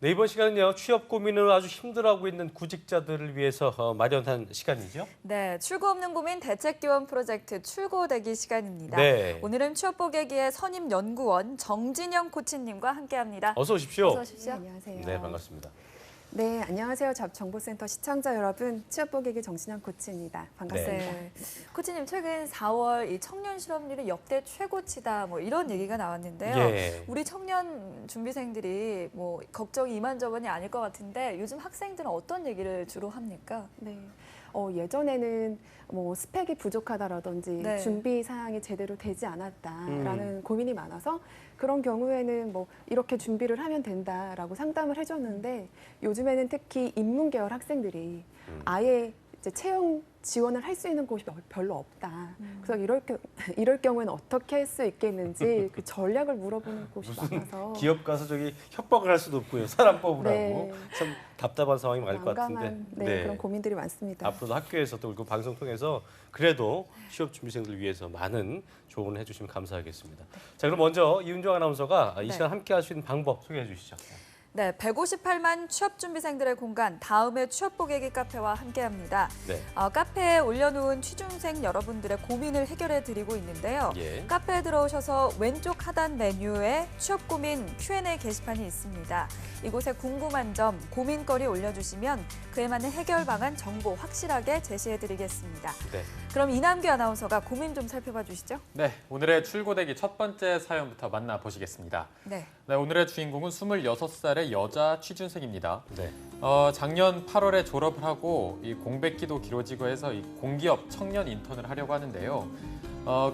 네, 이번 시간은요. 취업 고민을 아주 힘들어하고 있는 구직자들을 위해서 마련한 시간이죠. 네, 출구 없는 고민 대책 지원 프로젝트 출고대기 시간입니다. 네. 오늘은 취업 보객기의 선임 연구원 정진영 코치님과 함께합니다. 어서 오십시오. 어서 오십시오. 네, 안녕하세요. 네, 반갑습니다. 네, 안녕하세요. 잡정보센터 시청자 여러분. 취업보객의 정신영 코치입니다. 반갑습니다. 네. 코치님, 최근 4월 이 청년 실업률이 역대 최고치다 뭐 이런 얘기가 나왔는데요. 예. 우리 청년 준비생들이 뭐 걱정이 이만저만이 아닐 것 같은데 요즘 학생들은 어떤 얘기를 주로 합니까? 네. 예전에는 뭐 스펙이 부족하다라든지 네. 준비 사항이 제대로 되지 않았다라는 고민이 많아서 그런 경우에는 뭐 이렇게 준비를 하면 된다라고 상담을 해줬는데 요즘에는 특히 인문계열 학생들이 아예 이제 채용 지원을 할 수 있는 곳이 별로 없다. 그래서 이럴 경우에는 어떻게 할 수 있겠는지 그 전략을 물어보는 곳이 많아서 기업 가서 저기 협박을 할 수도 없고요. 사람 뽑으라고. 네. 참 답답한 상황이 많을 것 같은데. 난감한 네, 그런 고민들이 많습니다. 앞으로도 학교에서도 그리고 방송 통해서 그래도 취업 준비생들 위해서 많은 조언을 해주시면 감사하겠습니다. 자, 그럼 먼저 이은정 아나운서가 이 네. 시간 함께할 수 있는 방법 소개해 주시죠. 네, 158만 취업 준비생들의 공간 다음의 취업 보객기 카페와 함께합니다. 네. 카페에 올려놓은 취준생 여러분들의 고민을 해결해 드리고 있는데요. 예. 카페에 들어오셔서 왼쪽 하단 메뉴에 취업 고민 Q&A 게시판이 있습니다. 이곳에 궁금한 점, 고민거리 올려주시면 그에 맞는 해결 방안 정보 확실하게 제시해 드리겠습니다. 네. 그럼 이남규 아나운서가 고민 좀 살펴봐 주시죠. 네, 오늘의 출고대기 첫 번째 사연부터 만나보시겠습니다. 네. 네, 오늘의 주인공은 26살의 여자 취준생입니다. 네. 작년 8월에 졸업을 하고 이 공백기도 길어지고 해서 이 공기업 청년 인턴을 하려고 하는데요.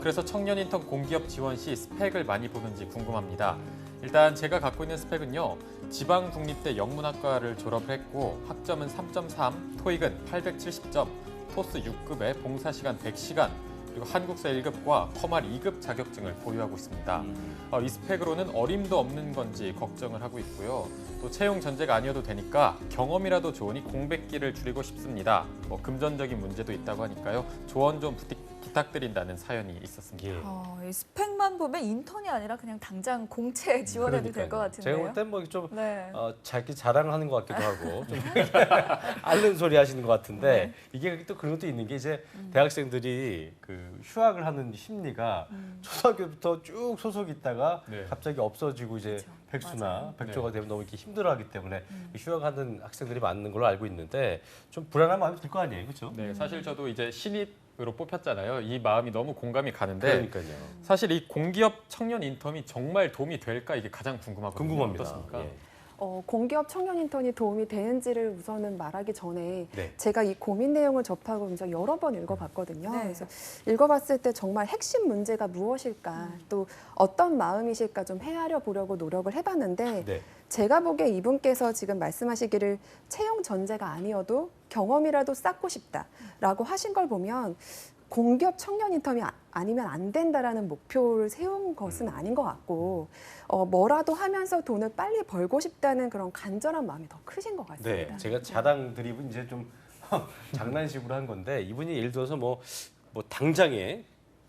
그래서 청년 인턴 공기업 지원 시 스펙을 많이 보는지 궁금합니다. 일단 제가 갖고 있는 스펙은요. 지방 국립대 영문학과를 졸업을 했고 학점은 3.3, 토익은 870점, 토스 6급에 봉사시간 100시간, 그리고 한국사 1급과 커말 2급 자격증을 보유하고 있습니다. 이 스펙으로는 어림도 없는 건지 걱정을 하고 있고요. 또 채용 전제가 아니어도 되니까 경험이라도 좋으니 공백기를 줄이고 싶습니다. 뭐 금전적인 문제도 있다고 하니까요. 조언 좀 부탁드린다는 사연이 있었습니다. 예. 이 스펙만 보면 인턴이 아니라 그냥 당장 공채 지원해도 될 것 같은데요. 제가 볼 땐 뭐 좀 네. 자기 자랑하는 것 같기도 하고 좀 앓는 소리 하시는 것 같은데 이게 또 그런 것도 있는 게 이제 대학생들이 그 휴학을 하는 심리가 초등학교부터 쭉 소속이 있다가 네. 갑자기 없어지고 이제 그렇죠. 백수나 맞아요. 백조가 되면 너무 이렇게 힘들어하기 때문에 휴학하는 학생들이 많은 걸로 알고 있는데 좀 불안한 마음이 들 거 아니에요, 그렇죠? 네, 사실 저도 이제 신입으로 뽑혔잖아요. 이 마음이 너무 공감이 가는데 그러니까요. 사실 이 공기업 청년 인턴이 정말 도움이 될까 이게 가장 궁금하거든요. 궁금합니다. 어떻습니까? 예. 공기업 청년 인턴이 도움이 되는지를 우선은 말하기 전에 네. 제가 이 고민 내용을 접하고 이제 여러 번 읽어봤거든요. 네. 그래서 읽어봤을 때 정말 핵심 문제가 무엇일까, 또 어떤 마음이실까 좀 헤아려 보려고 노력을 해봤는데 네. 제가 보기에 이분께서 지금 말씀하시기를 채용 전제가 아니어도 경험이라도 쌓고 싶다라고 하신 걸 보면 공기업 청년 인턴이 아니면 안 된다라는 목표를 세운 것은 아닌 것 같고 뭐라도 하면서 돈을 빨리 벌고 싶다는 그런 간절한 마음이 더 크신 것 같습니다. 네, 제가 자랑 드립은 이제 좀 장난식으로 한 건데 이분이 예를 들어서 뭐 당장에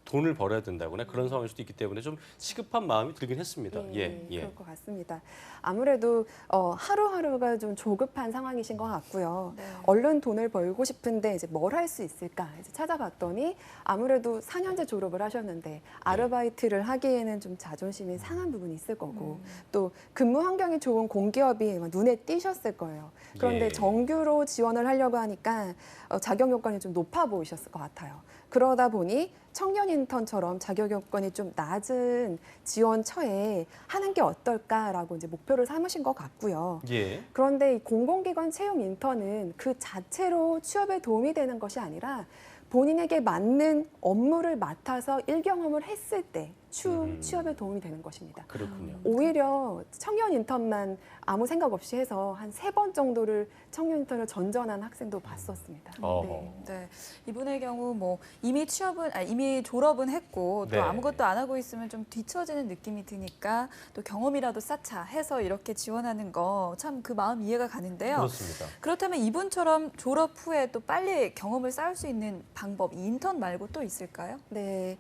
돈을 벌어야 된다거나 그런 상황일 수도 있기 때문에 좀 시급한 마음이 들긴 했습니다. 그럴 것 같습니다. 아무래도 하루하루가 좀 조급한 상황이신 것 같고요. 네. 얼른 돈을 벌고 싶은데 이제 뭘 할 수 있을까 이제 찾아봤더니 아무래도 4년제 졸업을 하셨는데 아르바이트를 하기에는 좀 자존심이 상한 부분이 있을 거고 또 근무 환경이 좋은 공기업이 눈에 띄셨을 거예요. 그런데 예. 정규로 지원을 하려고 하니까 자격 요건이 좀 높아 보이셨을 것 같아요. 그러다 보니 청년 인턴처럼 자격 요건이 좀 낮은 지원처에 하는 게 어떨까라고 이제 목표를 삼으신 것 같고요. 예. 그런데 이 공공기관 채용 인턴은 그 자체로 취업에 도움이 되는 것이 아니라 본인에게 맞는 업무를 맡아서 일경험을 했을 때 취업에 도움이 되는 것입니다. 그렇군요. 오히려 청년 인턴만 아무 생각 없이 해서 한 3번 정도를 청년 인턴을 전전한 학생도 봤었습니다. 어허. 네, 이분의 경우 뭐 이미 이미 졸업은 했고 또 네. 아무것도 안 하고 있으면 좀 뒤처지는 느낌이 드니까 또 경험이라도 쌓자 해서 이렇게 지원하는 거 참 그 마음 이해가 가는데요. 그렇습니다. 그렇다면 이분처럼 졸업 후에 또 빨리 경험을 쌓을 수 있는 방법, 이 인턴 말고 또 있을까요? 네.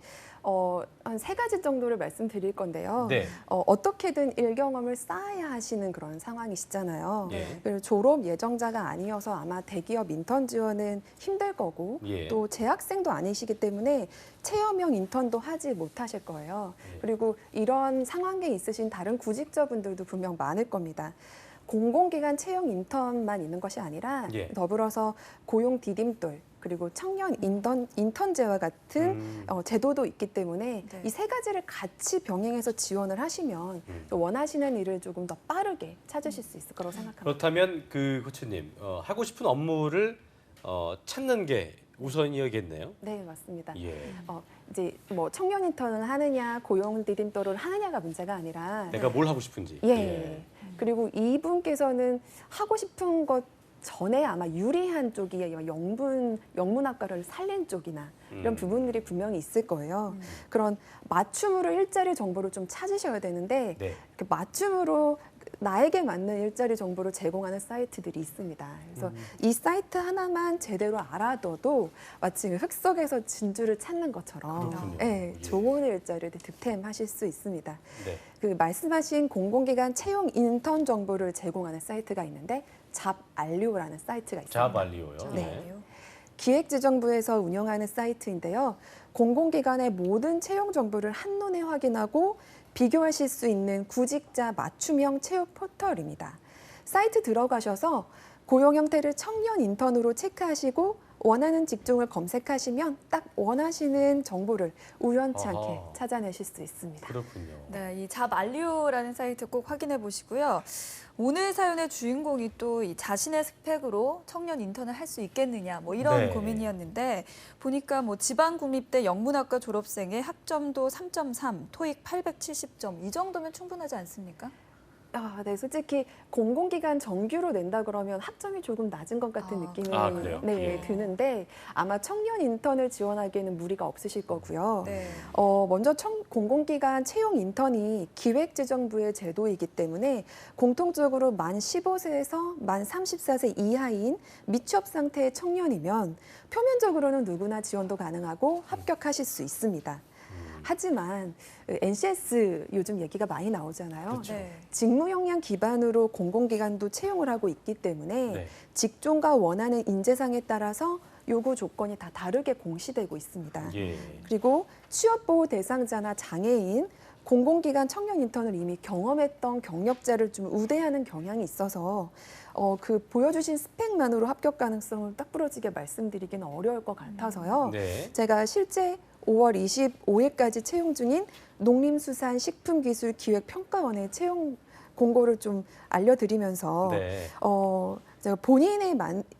한 3가지 정도를 말씀드릴 건데요. 네. 어떻게든 일 경험을 쌓아야 하시는 그런 상황이시잖아요. 예. 그리고 졸업 예정자가 아니어서 아마 대기업 인턴 지원은 힘들 거고 예. 또 재학생도 아니시기 때문에 체험형 인턴도 하지 못하실 거예요. 예. 그리고 이런 상황에 있으신 다른 구직자분들도 분명 많을 겁니다. 공공기관 채용 인턴만 있는 것이 아니라 예. 더불어서 고용 디딤돌 그리고 청년 인턴제와 같은 제도도 있기 때문에 네. 이 3가지를 같이 병행해서 지원을 하시면 또 원하시는 일을 조금 더 빠르게 찾으실 수 있을 거라고 생각합니다. 그렇다면 그 코치님 하고 싶은 업무를 찾는 게 우선이어야겠네요. 네, 맞습니다. 예. 이제 뭐 청년 인턴을 하느냐 고용 디딤돌을 하느냐가 문제가 아니라 내가 뭘 하고 싶은지. 예. 그리고 이분께서는 하고 싶은 것 전에 아마 유리한 쪽이 영문학과를 살린 쪽이나 이런 부분들이 분명히 있을 거예요. 그런 맞춤으로 일자리 정보를 좀 찾으셔야 되는데 네. 그 맞춤으로 나에게 맞는 일자리 정보를 제공하는 사이트들이 있습니다. 그래서 이 사이트 하나만 제대로 알아둬도 마치 흙 속에서 진주를 찾는 것처럼 그렇군요. 예, 예. 좋은 일자리를 득템하실 수 있습니다. 네. 그 말씀하신 공공기관 채용 인턴 정보를 제공하는 사이트가 있는데 잡알리오라는 사이트가 있습니다. 자발리오요. 네. 기획재정부에서 운영하는 사이트인데요. 공공기관의 모든 채용 정보를 한눈에 확인하고 비교하실 수 있는 구직자 맞춤형 채용 포털입니다. 사이트 들어가셔서 고용 형태를 청년 인턴으로 체크하시고 원하는 직종을 검색하시면 딱 원하시는 정보를 우연치 않게 아하. 찾아내실 수 있습니다. 그렇군요. 네, 이 잡알리오라는 사이트 꼭 확인해 보시고요. 오늘 사연의 주인공이 또 이 자신의 스펙으로 청년 인턴을 할 수 있겠느냐 뭐 이런 네. 고민이었는데 보니까 뭐 지방국립대 영문학과 졸업생의 학점도 3.3, 토익 870점 이 정도면 충분하지 않습니까? 네, 솔직히 공공기관 정규로 낸다 그러면 학점이 조금 낮은 것 같은 느낌이 그래요? 네, 예. 드는데 아마 청년 인턴을 지원하기에는 무리가 없으실 거고요. 네. 먼저 공공기관 채용 인턴이 기획재정부의 제도이기 때문에 공통적으로 만 15세에서 만 34세 이하인 미취업 상태의 청년이면 표면적으로는 누구나 지원도 가능하고 합격하실 수 있습니다. 하지만 NCS 요즘 얘기가 많이 나오잖아요. 그렇죠. 네. 직무 역량 기반으로 공공기관도 채용을 하고 있기 때문에 네. 직종과 원하는 인재상에 따라서 요구 조건이 다 다르게 공시되고 있습니다. 예. 그리고 취업보호 대상자나 장애인, 공공기관 청년 인턴을 이미 경험했던 경력자를 좀 우대하는 경향이 있어서 그 보여주신 스펙만으로 합격 가능성을 딱 부러지게 말씀드리기는 어려울 것 같아서요. 네. 제가 실제 5월 25일까지 채용 중인 농림수산식품기술기획평가원의 채용 공고를 좀 알려드리면서 네. 제가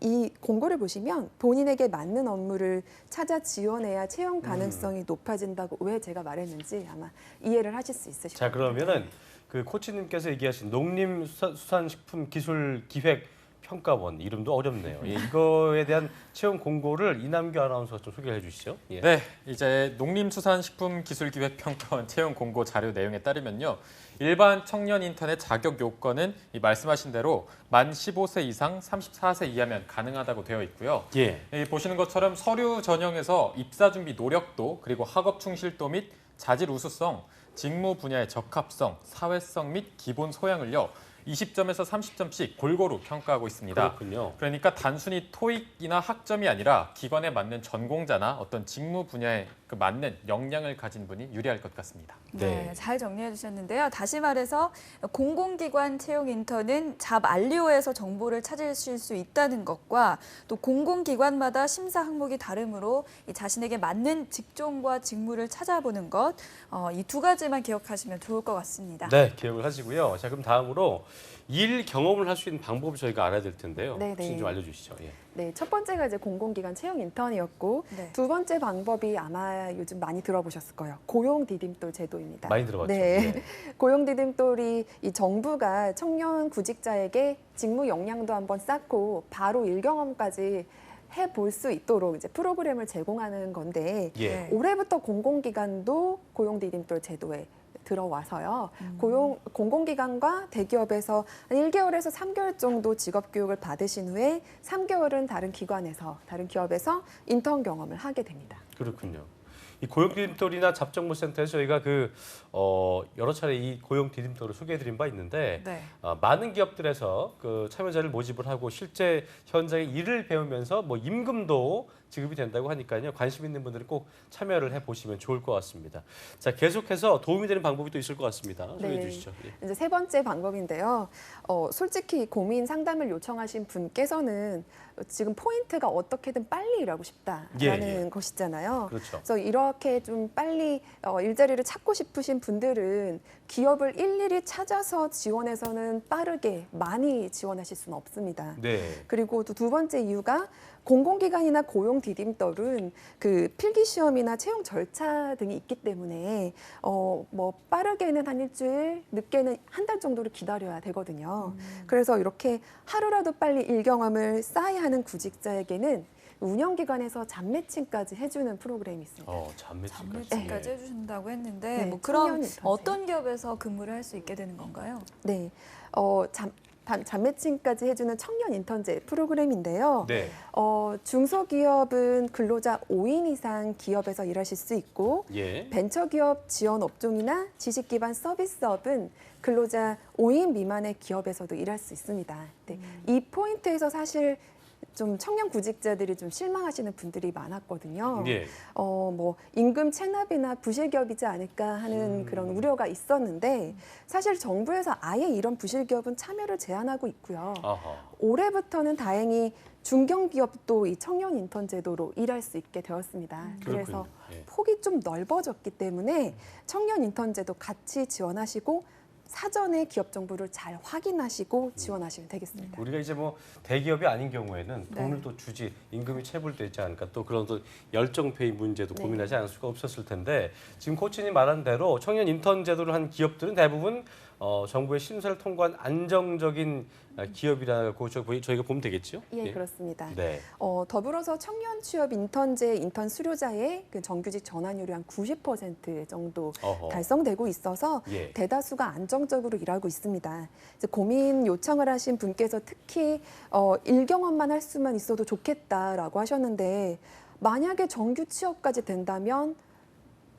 이 공고를 보시면 본인에게 맞는 업무를 찾아 지원해야 채용 가능성이 높아진다고 왜 제가 말했는지 아마 이해를 하실 수 있으실 자, 겁니다. 그러면은 그 코치님께서 얘기하신 농림수산식품기술기획평가원 이름도 어렵네요. 예, 이거에 대한 채용 공고를 이남규 아나운서가 좀 소개해 주시죠. 예. 네, 이제 농림수산식품기술기획평가원 채용 공고 자료 내용에 따르면요. 일반 청년 인턴의 자격 요건은 이 말씀하신 대로 만 15세 이상 34세 이하면 가능하다고 되어 있고요. 예. 보시는 것처럼 서류 전형에서 입사 준비 노력도 그리고 학업 충실도 및 자질 우수성, 직무 분야의 적합성, 사회성 및 기본 소양을요. 20점에서 30점씩 골고루 평가하고 있습니다. 그렇군요. 그러니까 단순히 토익이나 학점이 아니라 기관에 맞는 전공자나 어떤 직무 분야에 그 맞는 역량을 가진 분이 유리할 것 같습니다. 네, 네. 잘 정리해 주셨는데요. 다시 말해서 공공기관 채용 인턴은 잡알리오에서 정보를 찾으실 수 있다는 것과 또 공공기관마다 심사 항목이 다르므로 이 자신에게 맞는 직종과 직무를 찾아보는 것, 이 두 가지만 기억하시면 좋을 것 같습니다. 네, 기억을 하시고요. 자, 그럼 다음으로 일 경험을 할 수 있는 방법을 저희가 알아야 될 텐데요. 네, 혹시 네. 좀 알려주시죠. 예. 네, 첫 번째가 이제 공공기관 채용 인턴이었고 네. 두 번째 방법이 아마 요즘 많이 들어보셨을 거예요. 고용 디딤돌 제도입니다. 많이 들어봤죠. 네. 예. 고용 디딤돌이 이 정부가 청년 구직자에게 직무 역량도 한번 쌓고 바로 일 경험까지 해볼 수 있도록 이제 프로그램을 제공하는 건데 예. 네. 올해부터 공공기관도 고용 디딤돌 제도에 들어와서요. 공공기관과 대기업에서 1개월에서 3개월 정도 직업교육을 받으신 후에 3개월은 다른 기관에서, 다른 기업에서 인턴 경험을 하게 됩니다. 그렇군요. 이 고용 디딤돌이나 잡정보센터에서 저희가 여러 차례 이 고용 디딤돌을 소개해드린 바 있는데 네. 많은 기업들에서 그 참여자를 모집을 하고 실제 현장에 일을 배우면서 뭐 임금도 지급이 된다고 하니까요. 관심 있는 분들은 꼭 참여를 해보시면 좋을 것 같습니다. 자, 계속해서 도움이 되는 방법이 또 있을 것 같습니다. 소개해 주시죠. 예. 이제 세 번째 방법인데요. 솔직히 고민 상담을 요청하신 분께서는 지금 포인트가 어떻게든 빨리 일하고 싶다라는 것이잖아요. 그렇죠. 그래서 이렇게 좀 빨리 일자리를 찾고 싶으신 분들은 기업을 일일이 찾아서 지원해서는 빠르게 많이 지원하실 수는 없습니다. 네. 그리고 또 두 번째 이유가 공공기관이나 고용 디딤돌은 그 필기 시험이나 채용 절차 등이 있기 때문에 뭐 빠르게는 한 일주일, 늦게는 한 달 정도를 기다려야 되거든요. 그래서 이렇게 하루라도 빨리 일 경험을 쌓아야 하는 구직자에게는 운영기관에서 잡매칭까지 해주는 프로그램이 있습니다. 잠매칭까지. 잠매칭까지 해주신다고 했는데 네, 뭐 그럼 청년 인턴제. 어떤 기업에서 근무를 할 수 있게 되는 건가요? 네, 잡매칭까지 해주는 청년 인턴제 프로그램인데요. 네. 중소기업은 근로자 5인 이상 기업에서 일하실 수 있고 예. 벤처기업 지원 업종이나 지식기반 서비스업은 근로자 5인 미만의 기업에서도 일할 수 있습니다. 네, 이 포인트에서 사실 좀 청년 구직자들이 좀 실망하시는 분들이 많았거든요. 예. 뭐 임금 체납이나 부실기업이지 않을까 하는 그런 우려가 있었는데 사실 정부에서 아예 이런 부실기업은 참여를 제한하고 있고요. 아하. 올해부터는 다행히 중견기업도 이 청년 인턴 제도로 일할 수 있게 되었습니다. 그래서 그렇군요. 예. 폭이 좀 넓어졌기 때문에 청년 인턴 제도 같이 지원하시고 사전에 기업 정보를 잘 확인하시고 지원하시면 되겠습니다. 우리가 이제 뭐 대기업이 아닌 경우에는 네. 돈을 또 주지 임금이 체불되지 않을까 또 그런 또 열정페이 문제도 네. 고민하지 않을 수가 없었을 텐데 지금 코치님 말한 대로 청년 인턴 제도를 한 기업들은 대부분 정부의 심사를 통과한 안정적인 기업이라고 저희가 보면 되겠죠? 예, 그렇습니다. 네. 더불어서 청년 취업 인턴제 인턴 수료자의 그 정규직 전환율이 한 90% 정도 어허. 달성되고 있어서 예. 대다수가 안정적으로 일하고 있습니다. 이제 고민 요청을 하신 분께서 특히 일 경험만 할 수만 있어도 좋겠다라고 하셨는데 만약에 정규 취업까지 된다면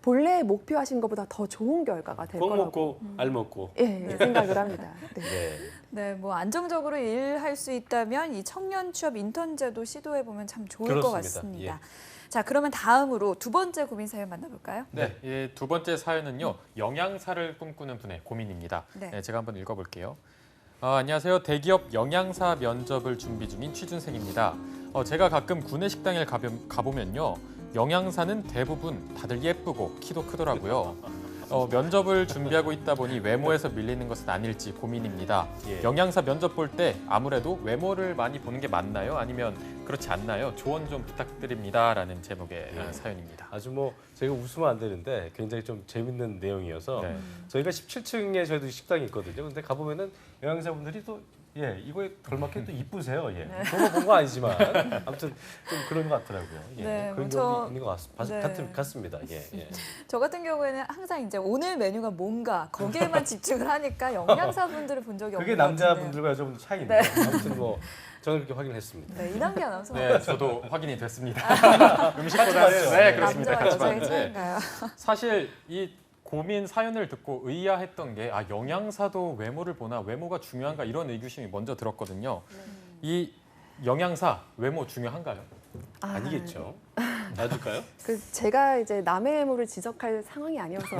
본래 목표하신 것보다 더 좋은 결과가 될 꼭 거라고 먹고 알 먹고. 예, 생각을 합니다. 네. 네. 네, 뭐 안정적으로 일할 수 있다면 이 청년 취업 인턴제도 시도해 보면 참 좋을 것 그렇습니다. 같습니다. 자, 그러면 다음으로 두 번째 고민 사연 만나볼까요? 네, 이 두 번째 사연은요. 영양사를 꿈꾸는 분의 고민입니다. 네. 네, 제가 한번 읽어볼게요. 안녕하세요. 대기업 영양사 면접을 준비 중인 취준생입니다. 제가 가끔 구내식당에 가보면요. 영양사는 대부분 다들 예쁘고 키도 크더라고요. 면접을 준비하고 있다 보니 외모에서 밀리는 것은 아닐지 고민입니다. 예. 영양사 면접 볼 때 아무래도 외모를 많이 보는 게 맞나요? 아니면 그렇지 않나요? 조언 좀 부탁드립니다라는 제목의 사연입니다. 아주 뭐 저희가 웃으면 안 되는데 굉장히 좀 재밌는 내용이어서 네. 저희가 17층에 저희도 식당이 있거든요. 근데 가보면은 영양사분들이 또 이거에 걸맞게 또 이쁘세요. 예. 저거 본 거 아니지만 아무튼 좀 그런 것 같더라고요. 예. 네, 그런 뭐 경험이 있는 것 같습니다. 예. 예. 저 같은 경우에는 항상 이제 오늘 메뉴가 뭔가 거기에만 집중을 하니까 영양사분들을 본 적이 그게 없는 것 같은데. 남자분들과 여자분들 차이인데 아무튼 뭐 저는 그렇게 확인했습니다. 네, 이남기 아나운서. 네, 저도 확인이 됐습니다. 음식보다는 네, 그렇습니다. 남자와 같이 여자의 봤는데 차이인가요? 사실 이 고민 사연을 듣고 의아했던 게 영양사도 외모를 보나 외모가 중요한가 이런 의구심이 먼저 들었거든요. 이 영양사 외모 중요한가요? 아니겠죠. 놔줄까요? 제가 이제 남의 외모를 지적할 상황이 아니어서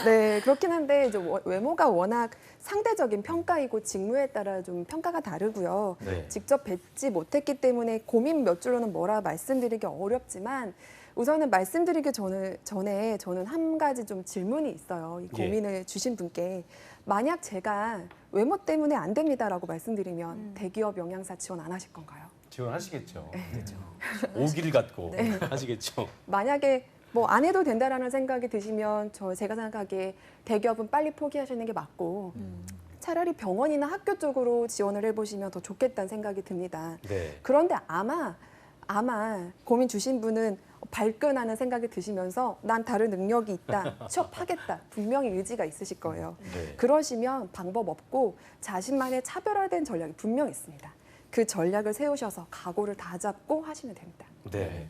네 그렇긴 한데 이제 외모가 워낙 상대적인 평가이고 직무에 따라 좀 평가가 다르고요. 네. 직접 뵙지 못했기 때문에 고민 몇 줄로는 뭐라 말씀드리기 어렵지만 우선은 말씀드리기 전에 저는 한 가지 좀 질문이 있어요. 이 고민을 주신 분께 만약 제가 외모 때문에 안 됩니다라고 말씀드리면 대기업 영양사 지원 안 하실 건가요? 지원하시겠죠. 오기를 갖고 하시겠죠. 만약에 뭐 안 해도 된다라는 생각이 드시면 제가 생각하기에 대기업은 빨리 포기하시는 게 맞고 차라리 병원이나 학교 쪽으로 지원을 해보시면 더 좋겠다는 생각이 듭니다. 네. 그런데 아마 고민 주신 분은 발끈하는 생각이 드시면서 난 다른 능력이 있다, 취업하겠다 분명히 의지가 있으실 거예요. 네. 그러시면 방법 없고 자신만의 차별화된 전략이 분명 있습니다. 그 전략을 세우셔서 각오를 다 잡고 하시면 됩니다. 네.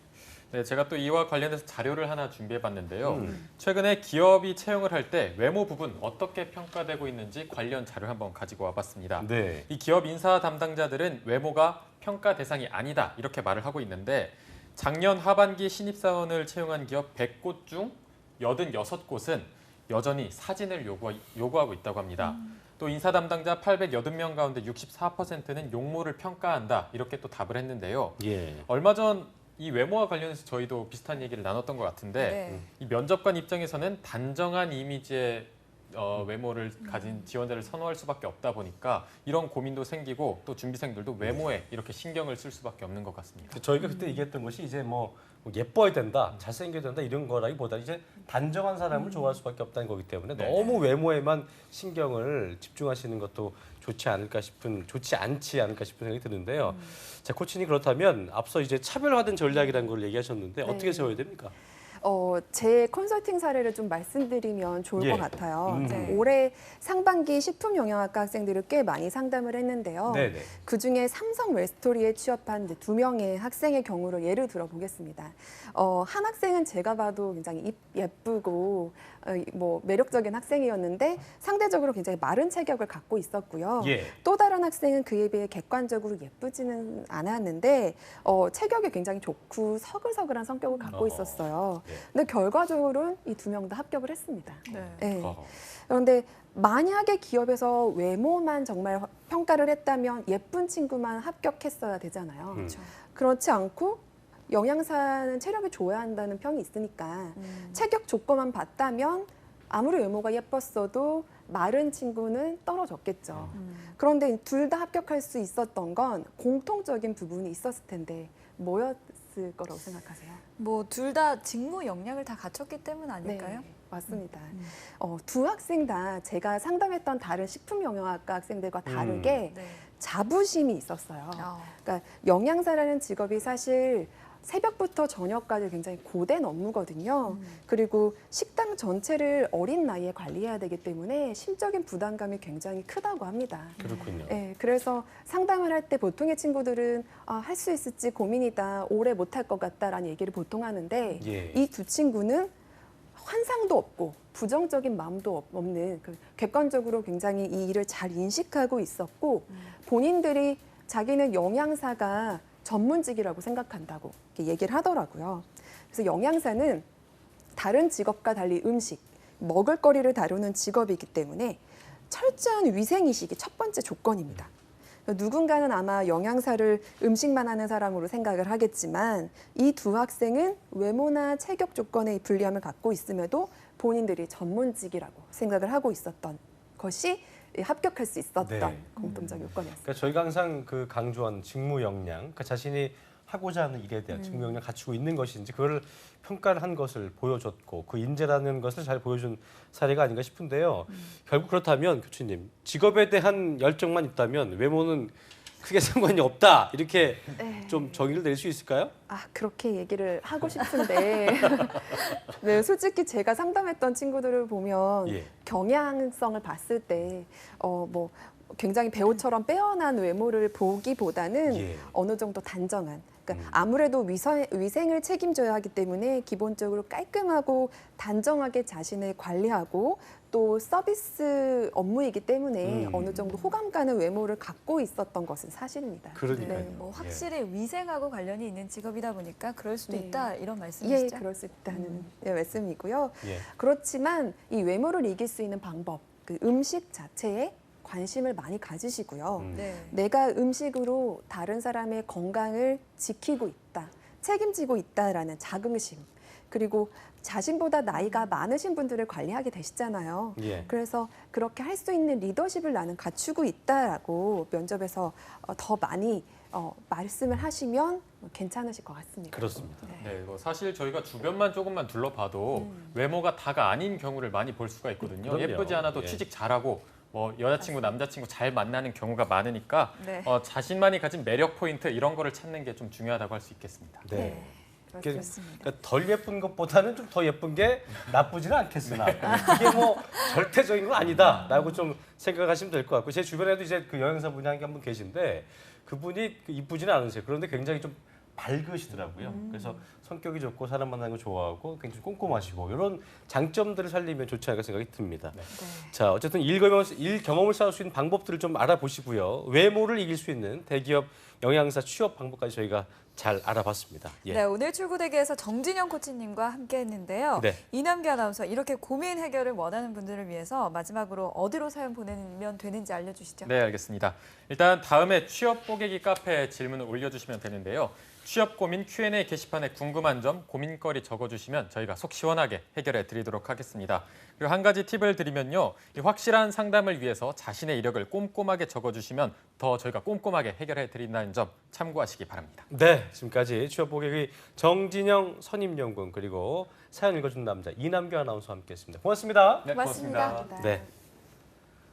네, 제가 또 이와 관련해서 자료를 하나 준비해봤는데요. 최근에 기업이 채용을 할 때 외모 부분 어떻게 평가되고 있는지 관련 자료를 한번 가지고 와봤습니다. 네. 이 기업 인사 담당자들은 외모가 평가 대상이 아니다 이렇게 말을 하고 있는데 작년 하반기 신입사원을 채용한 기업 100곳 중 86곳은 여전히 사진을 요구하고 있다고 합니다. 또 인사 담당자 880명 가운데 64%는 용모를 평가한다 이렇게 또 답을 했는데요. 예. 얼마 전 이 외모와 관련해서 저희도 비슷한 얘기를 나눴던 것 같은데 네. 이 면접관 입장에서는 단정한 이미지의 외모를 가진 지원자를 선호할 수밖에 없다 보니까 이런 고민도 생기고 또 준비생들도 외모에 이렇게 신경을 쓸 수밖에 없는 것 같습니다. 저희가 그때 얘기했던 것이 이제 뭐 예뻐야 된다, 잘생겨야 된다 이런 거라기보다 이제 단정한 사람을 좋아할 수밖에 없다는 거기 때문에 네. 너무 외모에만 신경을 집중하시는 것도 좋지 않지 않을까 싶은 생각이 드는데요. 자, 코치님 그렇다면 앞서 이제 차별화된 전략이라는 걸 얘기하셨는데 네. 어떻게 세워야 됩니까? 제 컨설팅 사례를 좀 말씀드리면 좋을 예. 것 같아요. 네. 올해 상반기 식품영양학과 학생들을 꽤 많이 상담을 했는데요. 네네. 그중에 삼성 웰스토리에 취업한 2명의 학생의 경우를 예를 들어보겠습니다. 한 학생은 제가 봐도 굉장히 예쁘고 뭐 매력적인 학생이었는데 상대적으로 굉장히 마른 체격을 갖고 있었고요. 예. 또 다른 학생은 그에 비해 객관적으로 예쁘지는 않았는데 체격이 굉장히 좋고 서글서글한 성격을 갖고 어허. 있었어요. 네. 근데 결과적으로는 이 2명 다 합격을 했습니다. 네. 네. 어허. 그런데 만약에 기업에서 외모만 정말 평가를 했다면 예쁜 친구만 합격했어야 되잖아요. 그렇죠. 그렇지 않고 영양사는 체력이 좋아야 한다는 평이 있으니까 체격 조건만 봤다면 아무리 외모가 예뻤어도 마른 친구는 떨어졌겠죠. 그런데 둘 다 합격할 수 있었던 건 공통적인 부분이 있었을 텐데 뭐였을 거라고 생각하세요? 뭐 둘 다 직무 역량을 다 갖췄기 때문 아닐까요? 네, 맞습니다. 두 학생 다 제가 상담했던 다른 식품영양학과 학생들과 다르게 네. 자부심이 있었어요. 아, 그러니까 영양사라는 직업이 사실 새벽부터 저녁까지 굉장히 고된 업무거든요. 그리고 식당 전체를 어린 나이에 관리해야 되기 때문에 심적인 부담감이 굉장히 크다고 합니다. 그렇군요. 네, 그래서 상담을 할 때 보통의 친구들은 할 수 있을지 고민이다, 오래 못할 것 같다라는 얘기를 보통 하는데 예. 이 두 친구는 환상도 없고 부정적인 마음도 없는 객관적으로 굉장히 이 일을 잘 인식하고 있었고 본인들이 자기는 영양사가 전문직이라고 생각한다고 이렇게 얘기를 하더라고요. 그래서 영양사는 다른 직업과 달리 음식, 먹을거리를 다루는 직업이기 때문에 철저한 위생의식이 첫 번째 조건입니다. 누군가는 아마 영양사를 음식만 하는 사람으로 생각을 하겠지만 이 두 학생은 외모나 체격 조건의 불리함을 갖고 있음에도 본인들이 전문직이라고 생각을 하고 있었던 것이 합격할 수 있었던 네. 공통적 요건이었습니다. 그러니까 저희가 항상 그 강조한 직무 역량, 그러니까 자신이 하고자 하는 일에 대한 직무 역량 갖추고 있는 것인지 그걸 평가를 한 것을 보여줬고 그 인재라는 것을 잘 보여준 사례가 아닌가 싶은데요. 결국 그렇다면 교수님 직업에 대한 열정만 있다면 외모는 크게 상관이 없다 이렇게 네. 좀 정의를 내릴 수 있을까요? 그렇게 얘기를 하고 싶은데 네, 솔직히 제가 상담했던 친구들을 보면 예. 경향성을 봤을 때 뭐 굉장히 배우처럼 빼어난 외모를 보기보다는 예. 어느 정도 단정한 그러니까 아무래도 위생을 책임져야 하기 때문에 기본적으로 깔끔하고 단정하게 자신을 관리하고 또 서비스 업무이기 때문에 어느 정도 호감 가는 외모를 갖고 있었던 것은 사실입니다. 그러니까요. 네, 뭐 확실히 위생하고 관련이 있는 직업이다 보니까 그럴 수도 네. 있다 이런 예, 말씀이시죠? 그럴 수 있다는 말씀이고요. 예. 그렇지만 이 외모를 이길 수 있는 방법, 그 음식 자체에 관심을 많이 가지시고요. 네. 내가 음식으로 다른 사람의 건강을 지키고 있다, 책임지고 있다라는 자긍심, 그리고 자신보다 나이가 많으신 분들을 관리하게 되시잖아요. 예. 그래서 그렇게 할 수 있는 리더십을 나는 갖추고 있다라고 면접에서 더 많이 말씀을 하시면 괜찮으실 것 같습니다. 그렇습니다. 네, 뭐 사실 저희가 주변만 조금만 둘러봐도 외모가 다가 아닌 경우를 많이 볼 수가 있거든요. 그럼요. 예쁘지 않아도 예. 취직 잘하고 뭐 여자친구, 남자친구 잘 만나는 경우가 많으니까 네. 자신만이 가진 매력 포인트 이런 거를 찾는 게 좀 중요하다고 할 수 있겠습니다. 네. 그렇습니다. 그러니까 덜 예쁜 것보다는 좀 더 예쁜 게 나쁘지는 않겠으나 그게 뭐 절대적인 건 아니다라고 좀 생각하시면 될 것 같고 제 주변에도 이제 그 영양사 분야에 한 분 계신데 그분이 이쁘지는 않으세요. 그런데 굉장히 좀 밝으시더라고요. 그래서 성격이 좋고 사람 만나는 거 좋아하고 굉장히 꼼꼼하시고 이런 장점들을 살리면 좋지 않을까 생각이 듭니다. 네. 자, 어쨌든 일 경험을 쌓을 수 있는 방법들을 좀 알아보시고요. 외모를 이길 수 있는 대기업 영양사 취업 방법까지 저희가 잘 알아봤습니다. 예. 네, 오늘 출구대기에서 정진영 코치님과 함께했는데요. 네. 이남규 아나운서 이렇게 고민 해결을 원하는 분들을 위해서 마지막으로 어디로 사연 보내면 되는지 알려주시죠. 네, 알겠습니다. 일단 다음에 취업 뽀개기 카페에 질문을 올려주시면 되는데요. 취업 고민 Q&A 게시판에 궁금한 점, 고민거리 적어주시면 저희가 속 시원하게 해결해 드리도록 하겠습니다. 그리고 한 가지 팁을 드리면요. 이 확실한 상담을 위해서 자신의 이력을 꼼꼼하게 적어주시면 더 저희가 꼼꼼하게 해결해 드린다는 점 참고하시기 바랍니다. 네, 지금까지 취업 보객의 정진영 선임연구원 그리고 사연 읽어준 남자 이남규 아나운서와 함께했습니다. 고맙습니다. 네, 고맙습니다. 고맙습니다. 네.